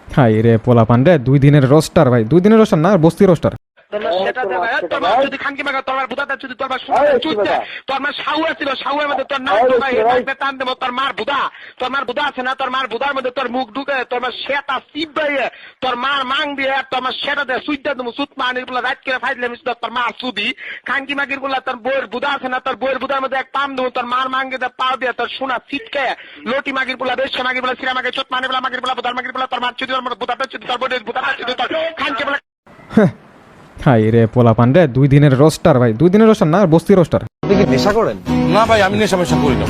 High রে পোলাপান রে, 2 দিনের রোস্টার ভাই, 2 দিনের রোস্টার না, বস্তি রোস্টার। খানকি মাগির গুলা তোর বইয়ের বুধা আছে না, তোর বইয়ের বুধার মধ্যে এক পাম দেবো, তোর মার মাঙ্গে পা দিয়ে তোর সোনা ছিটকে লটি মাগির গুলা, বেশ মাগির গুলা, সিরা মাগির, চোট মানি মাগির গুলা, বুধার মাগির গুলা, তোর মার চুদি, বুধাটা চুদি, তোর বইয়ের বুধাটা চুদি, তোর খানকি বলা। হাই রে পোলাপান রে, 2 দিনের রোস্টার ভাই, 2 দিনের রোস্টার না, বস্তি রোস্টার। আপনি কি নেশা করেন? না ভাই, আমি নেশা মেশা করি না।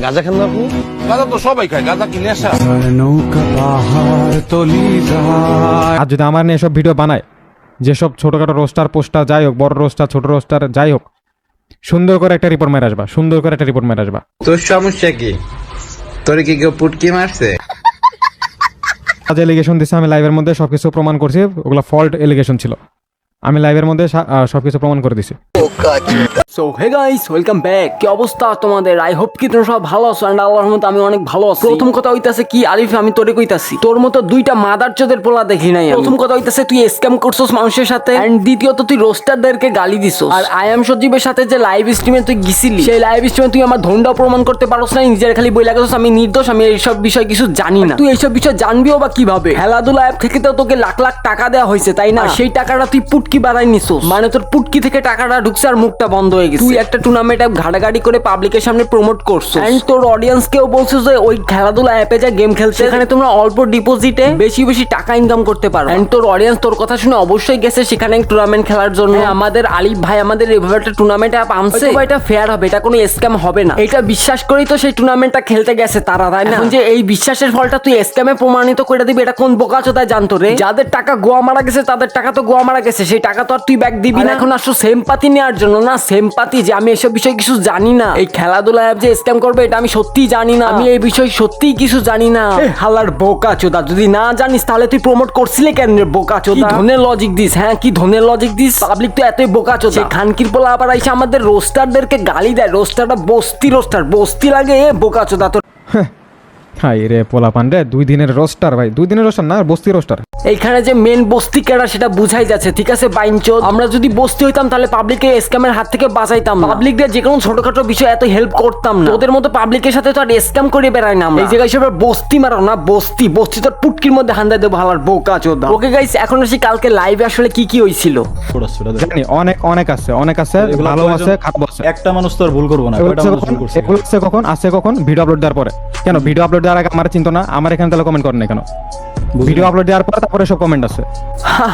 গাঁজা খান না আপনি? গাঁজা তো সবাই খায়, গাঁজা কি নেশা? আর যদি আমার নিয়ে এসব ভিডিও বানায়, যেসব ছোটখাটো রোস্টার পোস্টার যাই হোক, বড় রোস্টার ছোট রোস্টার যাই হোক, সুন্দর করে একটা রিপোর্ট মেরে আসবা, সুন্দর করে একটা রিপোর্ট মেরে আসবা। তোর সমস্যা কি? তোরে কি কেউ পুটকি মারছে? আজ এলিগেশন দিচ্ছে, আমি লাইভের মধ্যে সবকিছু প্রমাণ করছি, ওগুলো ফল্ট এলিগেশন ছিল, আমি লাইভের মধ্যে সবকিছু প্রমাণ করে দিছি। So hey guys, welcome back. কি অবস্থা তোমাদের? আই হোপ কি তোমরা সব ভালো আছো, এন্ড আল্লাহর রহমতে আমি অনেক ভালো আছি। প্রথম কথা হইতাছে কি আরিফ, আমি তোরে কইতাছি, তোর মতো দুইটা মাদারচোদের পোলা দেখি নাই। প্রথম কথা হইতাছে তুই স্ক্যাম করছস মানুষের সাথে, এন্ড দ্বিতীয়ত তুই রোস্টারদেরকে গালি দিছস। আর আই এম সজীবের সাথে যে লাইভ স্ট্রিমে তুই গিছিলি, সেই লাইভ স্ট্রিমে তুই আমার ধন্ডাও প্রমাণ করতে পারছ না, নিজের খালি বই লাগাছস আমি নির্দোষ, আমি এইসব বিষয় কিছু জানি না। তুই এইসব বিষয় জানবিও বা কিভাবে? খেলাধুলা অ্যাপ থেকে তো তোকে লাখ লাখ টাকা দেওয়া হয়েছে, তাই না? সেই টাকাটা তুই পুটকি বাড়াই নিছস, মানে তোর পুটকি থেকে টাকাটা ঢুকছে আর মুখটা বন্ধ হয়ে গেছে। তুই একটা টুর্নামেন্ট অ্যাপ ঘাটাঘাটি করে পাবলিকের সামনে প্রমোট করছো, এন্ড তোর অডিয়েন্স কেও বলছো যে ওই খেলাধুলা অ্যাপে যা গেম খেলছে সেখানে তোমরা অল্প ডিপোজিটে বেশি বেশি টাকা ইনকাম করতে পারো, এন্ড তোর অডিয়েন্স তোর কথা শুনে অবশ্যই গেছে সেখানে টুর্নামেন্ট খেলার জন্য। আমাদের আলিফ ভাই আমাদের এভাবে একটা টুর্নামেন্ট অ্যাপ আনছে, এটা ফেয়ার হবে, এটা কোনো স্ক্যাম হবে না, এটা বিশ্বাস করেই তো সেই টুর্নামেন্টটা খেলতে গেছে তারা, তাই না? যে এই বিশ্বাসের ফলটা তুই স্ক্যামে প্রমাণিত করে দিবি, এটা কোন বোকাচোদায় জানতো রে? যাদের টাকা গোয়া মারা গেছে তাদের টাকা তো গোয়া মারা গেছে, সেই টাকা তো আর তুই ব্যাক দিবি না। এখন আসো সেমপাতি নেওয়ার জন্য না, সেমপাতি যে আমি এসব বিষয়ে কিছু জানি না, এই খেলাধুলা অ্যাপ যে স্ক্যাম করবে এটা আমি সত্যিই জানি না, আমি এই বিষয়ে সত্যিই কিছু জানি না। হালার বোকাচোদা, যদি না জানিস তাহলে তুই প্রমোট করছিলি কেন রে বোকাচোদা? ধনের লজিক দিস, হ্যাঁ কি ধনের লজিক দিস? পাবলিক তো এতই বোকাচোদা, খানকির পোলা আবার আইসা আমাদের রোস্টারদেরকে গালি দেয়, রোস্টারটা বস্তি রোস্টার, বস্তি লাগে এ বোকাচোদা তোর। হাই রে পোলাপান রে, 2 দিনের রোস্টার ভাই, 2 দিনের রোস্টার না, বস্তি রোস্টার। এইখানে যে মেন বস্তি কেডা সেটা বুঝাই যাচ্ছে, ঠিক আছে বাইনচোদ? আমরা যদি বস্তি হইতাম তাহলে পাবলিককে স্ক্যামের হাত থেকে বাঁচাইতাম, পাবলিকদের যে কোনো ছোটখাটো বিষয় এত হেল্প করতাম না। তোদের মতো পাবলিকের সাথে তো আর স্ক্যাম করে বেড়াই না আমরা। এই জায়গায় সব বস্তি মারো না, বস্তি বস্তি তোর পুটকির মধ্যে হান্দাই দেবো হালার বোকাচোদা। ওকে গাইস, এখন আসি কালকে লাইভে আসলে কি কি হইছিল। জানি অনেক অনেক আছে, অনেক আছে, ভালো আছে, খারাপ আছে। একটা মানুষ তো আর ভুল করবো না। কখন আছে কখন ভিডিও আপলোড দেওয়ার পরে, কেন ভিডিও আপলোড দেওয়ার আগে আমার চিন্তা না, আমার এখানে তাহলে কমেন্ট করেন না কেন? ভিডিও আপলোড দেওয়ার পরে তারপরে সব কমেন্ট আছে।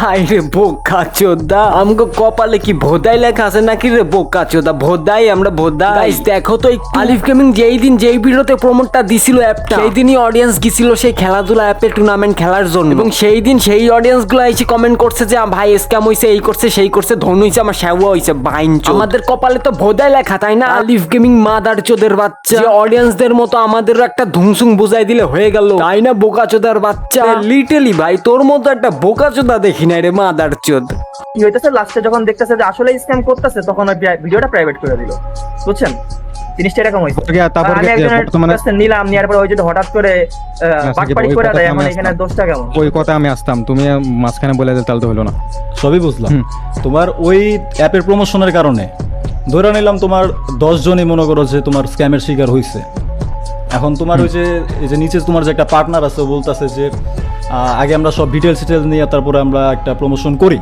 হাই রে বোকাচোদা, আমগো কপালে কি ভোদাই লেখা আছে নাকি রে বোকাচোদা? ভোদাই, আমরা ভোদাই। গাইস দেখো তো আলিফ গেমিং যেই দিন যেই ভিডিওতে প্রমোটটা দিছিল অ্যাপটা, সেই দিনই অডিয়েন্স গিয়েছিল সেই খেলাধুলা অ্যাপে টুর্নামেন্ট খেলার জন্য, এবং সেই দিন সেই অডিয়েন্স গুলো এসে কমেন্ট করছে যে ভাই স্ক্যাম হইছে, এই করছে সেই করছে, ধন হইছে, আমার শ্যাওয়া হইছে। বাইনচোদ, আমাদের কপালে তো ভোদাই লেখা, তাই না? আলিফ গেমিং মাদার চোদের বাচ্চা, যে অডিয়েন্সদের মতো আমাদেরও একটা ধুমসুং বুঝাই দিলে হয়ে গেল, তাই না বোকাচোদার বাচ্চা? লিটেলি ভাই তোর মতো একটা বোকাচোদা দেখি নাই রে মাদার চোদ। কি হইতেছে লাস্টে যখন দেখতেছে যে আসলে স্ক্যাম করতেছে, তখন ওই ভিডিওটা প্রাইভেট করে দিল, বুঝছেন? জিনিসটা এরকম হইছে। তারপর আমি একজনের কাছে নিলাম, নেওয়ার পর ওই যদি হঠাৎ করে বাটপাড়ি করে দেয়, এখন এখানে দোষটা কেমন? ওই কথা আমি আসতাম, তুমি মাঝখানে বলে দিলে তাহলে তো হলো না। সবই বুঝলাম, তোমার ওই অ্যাপের প্রমোশনের কারণে ধরে নিলাম তোমার 10 জনই মনে করো যে তোমার স্ক্যামের শিকার হয়েছে। এখন তোমার ওই যে এই যে নিচে তোমার যে একটা পার্টনার আছে, বলতেছে যে আগে আমরা সব ডিটেলস নিয়ে তারপরে আমরা একটা প্রমোশন করি,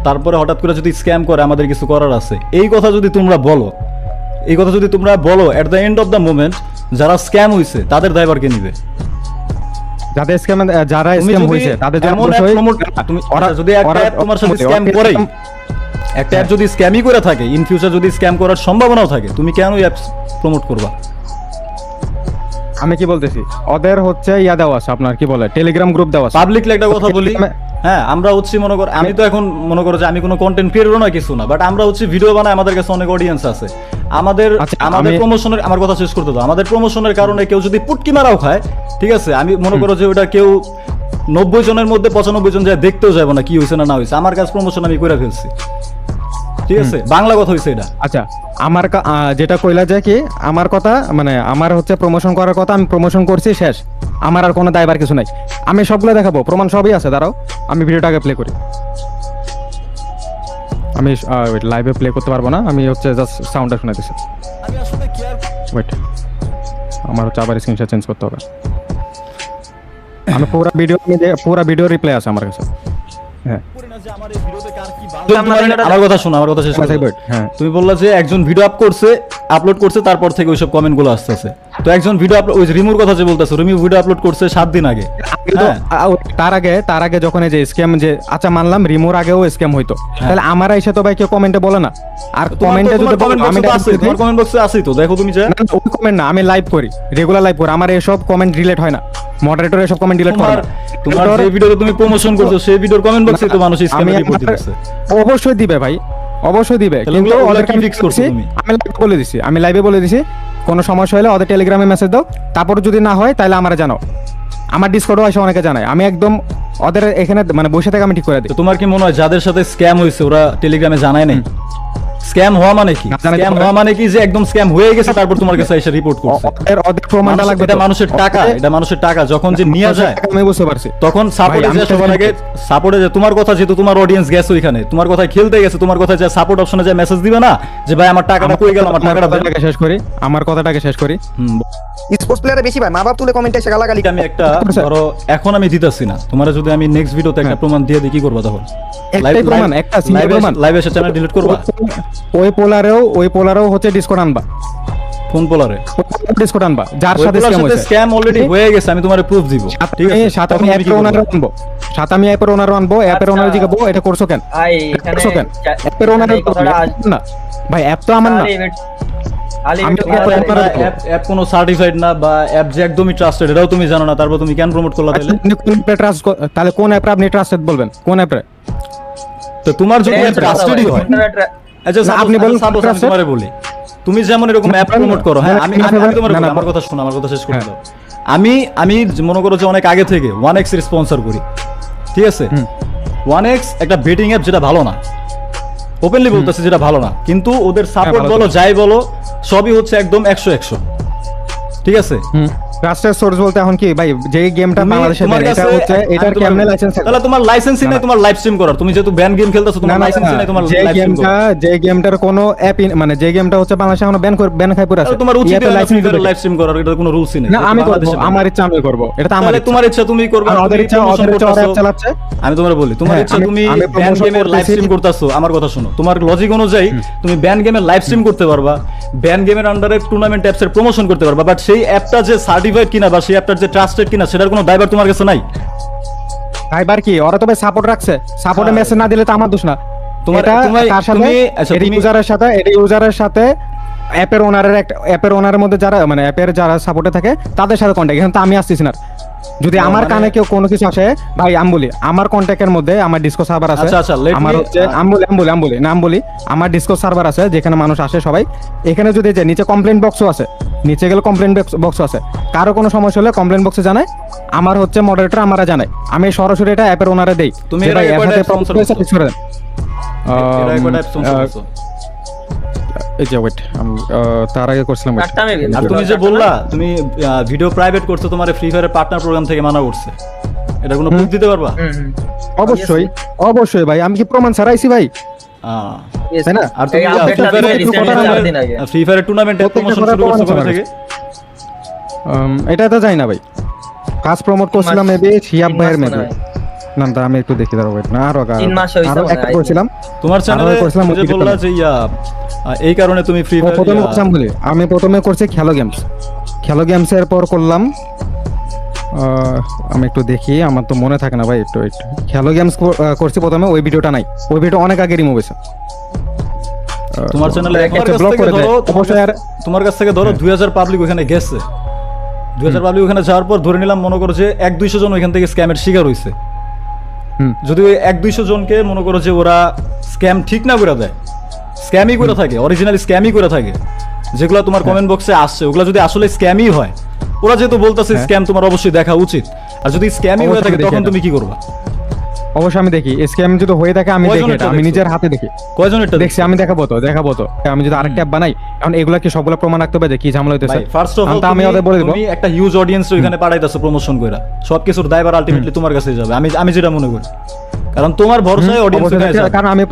তারপরে হঠাৎ করে যদি স্ক্যাম করে আমাদের কিছু করার আছে, এই কথা যদি তোমরা বলো, এই কথা যদি তোমরা বলো, at the end of the moment যারা স্ক্যাম হইছে তাদের দায়ভার কে নিবে? যারা স্ক্যাম হইছে তাদের জন্য তুমি যদি একটা অ্যাপ তোমার সাথে স্ক্যাম করে, একটা অ্যাপ যদি স্ক্যামই করে থাকে, ইন ফিউচার যদি স্ক্যাম করার সম্ভাবনাও থাকে, তুমি কেন ওই অ্যাপ প্রমোট করবা? আমি কি বলতেছি, ওদের হচ্ছে ইয়া দেওয়া আছে, আপনার কি বলে টেলিগ্রাম গ্রুপ দেওয়া আছে। পাবলিকলি একটা কথা বলি, হ্যাঁ আমরা হচ্ছে মনে করো, আমি তো এখন মনে করো যে আমি কোনো কন্টেন্ট ক্রিয়েটর নয় কিছু না, বাট আমরা হচ্ছে ভিডিও বানাই, আমাদের কাছে অনেক অডিয়েন্স আছে, আমাদের প্রমোশনের, আমার কথা শেষ করতে দাও, আমাদের প্রমোশনের কারণে কেউ যদি পুটকি মারাও খায়, ঠিক আছে, আমি মনে করো যে ওটা কেউ 90 জনের মধ্যে 95 জন যায় দেখতেও যাবো না কি হয়েছে না হয়েছে, আমার কাছে প্রমোশন আমি করে ফেলছি। ঠিক আছে, বাংলা কথা হইছে এটা। আচ্ছা আমার যেটা কইলা যায় কি, আমার কথা মানে আমার হচ্ছে প্রমোশন করার কথা, আমি প্রমোশন করছি শেষ, আমার আর কোনো দায়বার কিছু নাই। আমি সবগুলো দেখাবো, প্রমাণ সবই আছে, দাঁড়াও আমি ভিডিওটা আগে প্লে করি। আমি লাইভে প্লে করতে পারবো না, আমি হচ্ছে জাস্ট সাউন্ডটা শোনাইতেছি। আমি আসলে কেয়ার ওয়েট, আমার হচ্ছে আবার স্ক্রিনশট চেঞ্জ করতে হবে। আমি পুরো ভিডিও রিপ্লে আছে আমার কাছে। হ্যাঁ করি না যে আমার এই ভিডিওতে কার কি বাল। আমার কথা শোনো, আমার কথা শেষ আচ্ছা, করো। wait, হ্যাঁ। তুমি বললা যে একজন ভিডিও আপলোড করছে, তারপর থেকে ওইসব কমেন্ট গুলো আসতেছে। তো একজন ভিডিও ওই রিমুর কথা যে বলতেছো, রিমু ভিডিও আপলোড করছে 7 দিন আগে। হ্যাঁ। তার আগে যখন এই যে স্ক্যাম, যে আচ্ছা মানলাম রিমোর আগেও স্ক্যাম হইতো, তাহলে আমার এসে তো ভাই কেউ কমেন্টে বলে না। আর কমেন্টে যদি আমি কমেন্ট বক্সে আছি তো, দেখো তুমি যে ওই কমেন্ট না, আমি লাইভ করি, রেগুলার লাইভ করি, আমার এসব কমেন্ট ডিলিট হয় না, মডারেটর এসব কমেন্ট ডিলিট করে না। তোমার যে ভিডিওতে তুমি প্রমোশন করছো সেই ভিডিওর কমেন্ট বক্সে তো মানুষ স্ক্যাম রিপোর্ট দিতেছে। অবশ্যই দিবে ভাই, অবশ্যই দিবে, কিন্তু ওদেরকে আমি ফিক্স করছি, আমি লাইভে বলে দিছি কোনো সমস্যা হলে ওদের টেলিগ্রামে মেসেজ দাও, তারপর যদি না হয় তাহলে আমারে জানাও। আমার ডিসকর্ডও এসে অনেকে জানায়, আমি একদম ওদের এখানে মানে বসে থেকে আমি ঠিক করে দিই। তো তোমার কি মনে হয় যাদের সাথে স্ক্যাম হয়েছে ওরা টেলিগ্রামে জানায় নাই? স্ক্যাম হওয়া মানে কি? স্ক্যাম হওয়া মানে কি যে একদম স্ক্যাম হয়ে গেছে, তারপর তোমার কাছে এসে রিপোর্ট করছে। ওদের প্রমাণটা লাগবে, এটা মানুষের টাকা, এটা মানুষের টাকা যখন যে নিয়ে যায়, আমি বুঝতে পারছি। তখন সাপোর্টে যে সবার আগে সাপোর্টে যে তোমার কথা, যেহেতু তোমার অডিয়েন্স গেছে ওইখানে, তোমার কথায় খেলতে গেছে, তোমার কথায় যে সাপোর্ট অপশনে যে মেসেজ দিবে না যে ভাই আমার টাকাটা কই গেল, আমার টাকাটা দেন। আমার কথাটাকে শেষ করি। স্পোর্টস প্লেয়ারে বেশি ভাই মা বাপ তুলে কমেন্টে এসে গালাগালি। আমি একটা ধরো এখন আমি দিতেছি না, তোমার যদি আমি নেক্সট ভিডিওতে একটা প্রমাণ দিয়ে দিই কি করবা তখন? একটাই প্রমাণ, একটা সিঙ্গেল প্রমাণ। লাইভে এসে চ্যানেল ডিলিট করবা? ওই পোলারেও হচ্ছে ডিসকর্ড আনবা। ফোন পোলারে ডিসকর্ড আনবা যার সাথে স্ক্যাম হয়েছে। স্ক্যাম অলরেডি হয়ে গেছে, আমি তোমারে প্রুফ দিব। ঠিক আছে, সাথে আমি অ্যাপের ওনারও আনবো, অ্যাপের ওনার জিগাবো এটা করছো কেন, করছো কেন? অ্যাপের ওনার না ভাই, অ্যাপ তো আমার না, অ্যাপ কোনো সার্টিফাইড না, বা অ্যাপ যে একদমই ট্রাস্টেড এটাও তুমি জানো না, তারপর তুমি কেন প্রমোট করলা তাহলে? তাহলে কোন অ্যাপে আপনি ট্রাস্টেড বলবেন, কোন অ্যাপে? তো তোমার যদি ট্রাস্টেডই হয়, আচ্ছা আপনি বলুন আমি তোমারে বলি, তুমি যেমন এরকম অ্যাপ প্রমোট করো, হ্যাঁ আমি তোমার আমার কথা শোনো, আমার কথা শেষ করে দাও। আমি মনে করো যে অনেক আগে থেকে 1x এর স্পন্সর করি, ঠিক আছে? 1x একটা বেটিং অ্যাপ, যেটা ভালো না, ওপেনলি বলতেছে যেটা ভালো না, কিন্তু ওদের সাপোর্ট বলো যাই বলো সবই হচ্ছে একদম 100 ঠিক আছে? ট্রাস্টেড সোর্স বলতে এখন কি ভাই, যে গেমটা বাংলাদেশে এটা হচ্ছে এটার কেমনে লাইসেন্স? তাহলে তোমার লাইসেন্সই নাই তোমার লাইভ স্ট্রিম করার, তুমি যেহেতু ব্যান গেম খেলতেছো তোমার লাইসেন্সই নাই তোমার লাইভ স্ট্রিম করার। যে গেমটার কোনো অ্যাপ মানে যে গেমটা হচ্ছে বাংলাদেশে এখন ব্যান খাই পড়ে আছে, তোমার উচিত লাইভ স্ট্রিম করার, এটা কোনো রুলসই নেই। না আমি করব, আমার ইচ্ছা আমি করব, এটা তো আমার ইচ্ছা। তোমার ইচ্ছা তুমি করবে, ওদের ইচ্ছা অ্যাপ চালাচ্ছে। আমি তোমারে বলি তোমার ইচ্ছা, তুমি ব্যান গেমের লাইভ স্ট্রিম করতেছো, আমার কথা শোনো, তোমার লজিক অনুযায়ী তুমি ব্যান গেমের লাইভ স্ট্রিম করতে পারবা, ব্যান গেমের আন্ডারে টুর্নামেন্ট অ্যাপস এর প্রমোশন করতে পারবা, বাট সেই অ্যাপটা যে সার্টিফাইড কিনা বা সেই অ্যাপটার যে ট্রাস্টেড কিনা সেটার কোনো দায়ভার তোমার কাছে নাই। দায়ভার কি? ওরা তো ভাই সাপোর্ট রাখছে, সাপোর্টে মেসেজ না দিলে তো আমার দোষ না। তোমার তার সাথে এটা ইউজারের সাথে অ্যাপের ওনারের মধ্যে যারা মানে অ্যাপের যারা সাপোর্টে থাকে তাদের সাথে কন্ট্যাক্ট, এখানে তো আমি আসতেছি না। যদি আমার কানে কেউ কোনো কিছু আসে ভাই, আমি বলি আমার কন্ট্যাক্টের মধ্যে আমার ডিসকো সার্ভার আছে, আমার হচ্ছে আমার ডিসকো সার্ভার আছে যেখানে মানুষ আসে সবাই। এখানে যদি যে নিচে কমপ্লেইন বক্সও আছে, নিচে গেলে কমপ্লেইন বক্স আছে, কারো কোনো সমস্যা হলে কমপ্লেইন বক্সে জানায়, আমার হচ্ছে মডারেটর আমারা জানায়, আমি সরাসরি এটা অ্যাপের ওনারে দেই। তুমি ভাই এর সাথে প্রমোশন করে দেন। এই যে ওয়েট, তার আগে করছিলাম। আর তুমি যে বললা তুমি ভিডিও প্রাইভেট করছো, তোমার ফ্রি ফায়ারের পার্টনার প্রোগ্রাম থেকে মানা করছে, এটা কোনো প্রুফ দিতে পারবা? অবশ্যই ভাই, আমি কি প্রমাণ ছাড়াইছি ভাই? তাই না? আর তুমি ফ্রি ফায়ারের টুর্নামেন্টে প্রমোশন শুরু করছো কবে থেকে? এটা তো যাই না ভাই, কাজ প্রমোট করছিলাম মেবি শিয়াব ভাইয়ের মেবি। না আমি একটু দেখি, দাঁড়াও ওয়েট, না আরো একটা করছিলাম তোমার চ্যানেলে যে বললা যে এই কারণে তুমি ফ্রি ফায়ার প্রথমে করছিলাম বলি, আমি প্রথমে করছি খেলো গেমস এর পর করলাম, আমি একটু দেখি, আমার তো মনে থাকে না ভাই, একটু খেলো গেমস করছি প্রথমে, ওই ভিডিওটা নাই, ওই ভিডিও অনেক আগে রিমুভ হয়েছে। তোমার চ্যানেলে ব্লক করে দেয় অবশ্যই। আর তোমার কাছ থেকে ধরো 2000 পাবলিক ওখানে গেছে, 2000 পাবলিক ওখানে যাওয়ার পর ধরে নিলাম মনে করো যে 100-200 জন ওখান থেকে স্ক্যামের শিকার হয়েছে। যদি ওই 100-200 জনকে মনে করো যে ওরা স্ক্যাম ঠিক না করে দেয়, স্ক্যামই করে থাকে, অরিজিনাল স্ক্যামই করে থাকে, যেগুলো তোমার কমেন্ট বক্সে আসছে ওগুলো যদি আসলে স্ক্যামই হয়, ওরা যেহেতু বলতেছে স্ক্যাম, তোমার অবশ্যই দেখা উচিত। আর যদি স্ক্যামই হয়ে থাকে তখন তুমি কি করবা? অবশ্যই আমি দেখি স্ক্যাম যদি হয়ে থাকে আমি দেখি এটা, আমি নিজের হাতে দেখি। কয়জন এটা দেখছি আমি দেখাবো তো। আমি যদি আরেকটা অ্যাপ বানাই, এখন এগুলা কি সবগুলো প্রমাণ রাখতে হবে যে কি ঝামেলা হইতেছে? ফার্স্ট অফ অল আমি ওদের বলে দিব তুমি একটা হিউজ অডিয়েন্স ওখানে পাঠাইতাছো প্রমোশন কইরা, সবকিছুর দায়ভার আলটিমেটলি তোমার কাছেই যাবে, আমি যেটা মনে করি। কারণ তোমার ভরসায় অডিয়েন্স অবশ্যই দেখছি, কারণ আমি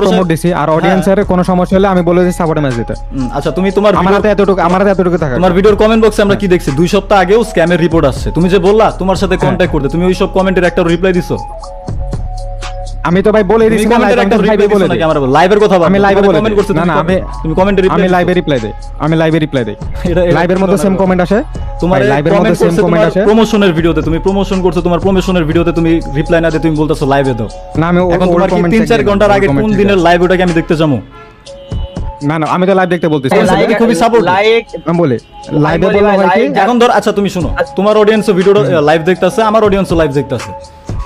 প্রমোট দিছি, আর অডিয়েন্সের কোনো সমস্যা হলে আমি বলে দিই সাপোর্ট মেসেজ দিতে। আচ্ছা তুমি তোমার আমার হাতে এতটুকু থাকে। তোমার ভিডিওর কমেন্ট বক্সে আমরা কি দেখছি 2 সপ্তাহ আগেও স্ক্যামের রিপোর্ট আসছে, তুমি যে বললা তোমার সাথে কন্টাক্ট করতে, তুমি ওই সব কমেন্টের একটা রিপ্লাই দিছো? আমি তো ভাই বলে দিছি না, কমেন্টের একটা রিপ্লাই দিছো নাকি? আমরা লাইভের কথা বলছি, আমি লাইভে বলে কমেন্ট করতে, না না তুমি কমেন্টে রিপ্লাই, আমি লাইভে রিপ্লাই দেই, এটা লাইভের মধ্যে সেম কমেন্ট আসে, তোমার লাইভের মধ্যে সেম কমেন্ট আসে। প্রমোশনের ভিডিওতে তুমি প্রমোশন করছো, তোমার প্রমোশনের ভিডিওতে তুমি রিপ্লাই না দিয়ে তুমি বলতেছো লাইভে দাও। না আমি এখন তোমার কি 3-4 ঘন্টার আগে কোন দিনের লাইভ ওটাকে আমি দেখতে যাবো? না আমি তো লাইভ দেখতে বলতেছি, তুমি খুবই সাপোর্ট আমি বলি লাইভে বলবো হয় কি, এখন ধর আচ্ছা তুমি শুনো, তোমার অডিয়েন্সও ভিডিও লাইভ দেখতেছে, আমার অডিয়েন্সও লাইভ দেখতেছে।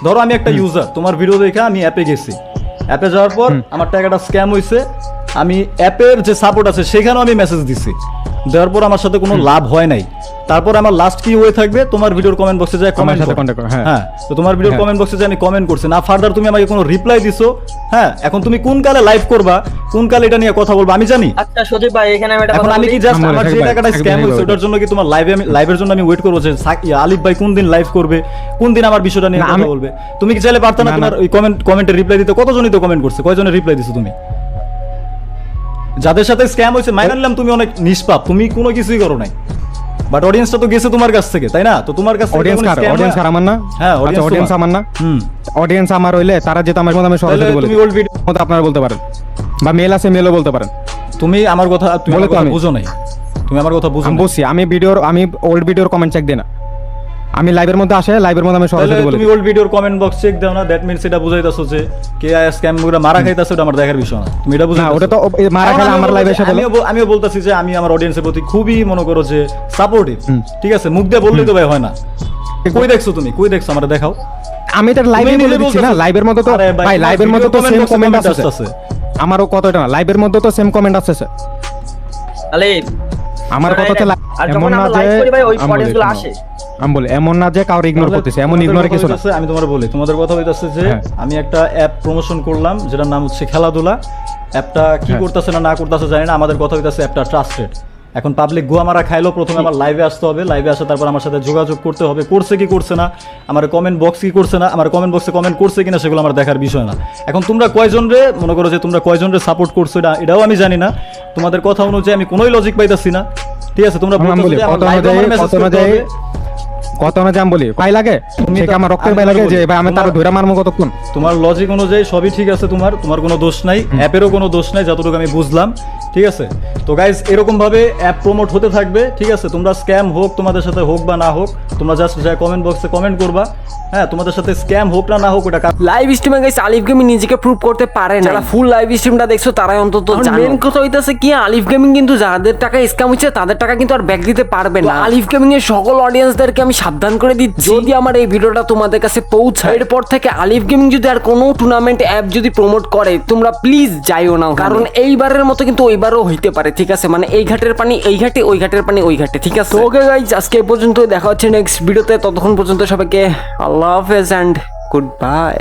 ধরো আমি একটা ইউজার, তোমার ভিডিও দেখে আমি অ্যাপে গেছি, অ্যাপে যাওয়ার পর আমার টাকাটা স্ক্যাম হইছে, আমি অ্যাপের যে সাপোর্ট আছে সেখানেও আমি মেসেজ দিছি, দেওয়ার পর আমার সাথে কোনো লাভ হয় নাই। তারপর আমার লাস্ট কি হয়ে থাকবে, তোমার ভিডিওর কমেন্ট বক্সে যায় কমেন্ট করো। হ্যাঁ, তো তোমার ভিডিওর কমেন্ট বক্সে যে আমি কমেন্ট করছি না, ফার্দার তুমি আমাকে কোনো রিপ্লাই দিছো। হ্যাঁ, এখন তুমি কোন কালে লাইভ করবা, কোন কালে এটা নিয়ে কথা বলবা আমি জানি। আচ্ছা সজীব ভাই এখানে আমি একটা এখন কথা আমি কি বলি। জাস্ট আমার যে টাকাটা স্ক্যাম হইছে ওটার জন্য কি তোমার লাইভের জন্য আমি ওয়েট করব যে আলিফ ভাই কোন দিন লাইভ করবে, কোন দিন আমার বিষয়টা নিয়ে কথা বলবে? তুমি কি চাইলে পারতা না তোমার ওই কমেন্টে রিপ্লাই দিতে? কতজনই তো কমেন্ট করছে, কয়জনের রিপ্লাই দিছো তুমি? যাদের সাথে স্ক্যাম হয়েছে মাইনে নিলাম তুমি অনেক নিষ্পাপ, তুমি কোনো কিছুই করো নাই, বাট অডিয়েন্সটা তো গেছে তোমার কাছ থেকে, তাই না? তো তোমার কাছ থেকে অডিয়েন্স কার আমার না? হ্যাঁ, অডিয়েন্স আমার না। অডিয়েন্স আমার হইলে তারা যেটা আমার মধ্যে আমি সরাসরি বলি, তুমি ওল্ড ভিডিও মতো আপনারা বলতে পারেন, বা মেল আছে মেলও বলতে পারেন। তুমি আমার কথা তুমি বলে আমার তো কথা আমি। বুঝো নাই, তুমি আমার কথা বুঝো আমি না। বলছি আমি ওল্ড ভিডিওর কমেন্ট চেক দিই না, আমি লাইভের মধ্যে আসে, লাইভের মধ্যে আমি সরাসরি বলি। তুমি ওল্ড ভিডিওর কমেন্ট বক্স চেক দাও না, দ্যাট মিন্স এটা বুঝাইতাছো যে কে স্ক্যাম গুলো মারা খাইতাছে, ওটা আমার দেখার বিষয় না, তুমি এটা বুঝো না, ওটা তো মারা খেলে আমার লাইভে এসে বলো। আমিও বলতাছি যে আমি আমার অডিয়েন্সের প্রতি খুবই মনে করো যে সাপোর্টিভ, ঠিক আছে? মুখ দিয়ে বললেই তো ভাই হয় না। কই দেখছো তুমি, কই দেখছো আমারে দেখাও। আমি তো লাইভে বলে দিচ্ছি না, লাইভের মধ্যে তো ভাই লাইভের মধ্যে তো সেম কমেন্ট আছে, আমারও কতটা না, লাইভের মধ্যে তো সেম কমেন্ট আছে। আলিফ আমার কথা তো আর এমন যখন না আমরা যে লাইভ করি ভাই ওই আমি অডিয়েন্স গুলো আসে, আমি বলি এমন না যে কাউরে ইগনোর করতেছে, এমন ইগনোরে কিছু না। আমি তোমার বলি, তোমাদের কথা হইতাছে যে হ্যাঁ। আমি একটা অ্যাপ প্রমোশন করলাম যেটার নাম হচ্ছে খেলাধুলা। অ্যাপটা কি করতেছে না করতেছে জানি না, আমাদের কথা হইতাছে অ্যাপটা ট্রাস্টেড। এখন পাবলিক গোয়া মারা খাইলো, প্রথমে আমার লাইভে আসতে হবে, লাইভে আসে তারপর আমার সাথে যোগাযোগ করতে হবে, করছে কি করছে না, আমার কমেন্ট বক্স কি করছে না, আমার কমেন্ট বক্সে কমেন্ট করছে কিনা সেগুলো আমার দেখার বিষয় না। এখন তোমরা কয়জন রে মনে করো যে তোমরা কয়জন রে সাপোর্ট করছো এটাও আমি জানি না। তোমাদের কথা অনুযায়ী আমি কোনোই লজিক পাইতাছি না, ঠিক আছে? তোমরা আমি বলি কত অনুযায়ী আমি বলি পাই লাগে, ঠিক আমার রক্তের পাই লাগে যে ভাই আমি তার ধরে মারমু কতক্ষণ। তোমার লজিক অনুযায়ী সবই ঠিক আছে, তোমার কোনো দোষ নাই, অ্যাপেরও কোনো দোষ নাই যতটুকু আমি বুঝলাম, ঠিক আছে? তো গাইজ এরকম ভাবে অ্যাপ প্রমোট হতে থাকবে, ঠিক আছে? তোমরা স্ক্যাম হোক তোমাদের সাথে হোক বা না হোক, তোমরা জাস্ট যা কমেন্ট বক্সে কমেন্ট করবা। হ্যাঁ, তোমাদের সাথে স্ক্যাম হোক না হোক ওটা লাইভ স্ট্রিমে গাইস আলিফ গেমিং নিজেকে প্রুভ করতে পারে না। যারা ফুল লাইভ স্ট্রিমটা দেখছো তারাই অন্তত জানো। মেন কথা হইতাছে কি, আলিফ গেমিং কিন্তু যাদের টাকা স্ক্যাম হচ্ছে তাদের টাকা কিন্তু আর ব্যাক দিতে পারবে না। আলিফ গেমিং এর সকল অডিয়েন্সদেরকে আমি সাবধান করে দিচ্ছি, যদি আমার এই ভিডিওটা তোমাদের কাছে পৌঁছায়, এরপর থেকে আলিফ গেমিং যদি আর কোনো টুর্নামেন্ট অ্যাপ যদি প্রমোট করে তোমরা প্লিজ যাইও না, কারণ এইবারের মতো কিন্তু ওইবারও হইতে পারে, ঠিক আছে? মানে এই ঘাটের পানি এই ঘাটে, ওই ঘাটের পানি ওই ঘাটে, ঠিক আছে? ওকে গাইস, আজকে এই পর্যন্ত, দেখা হচ্ছে নেক্সট ভিডিওতে। ততক্ষণ পর্যন্ত সবাইকে আল্লাহ হাফেজ অ্যান্ড গুড বাই।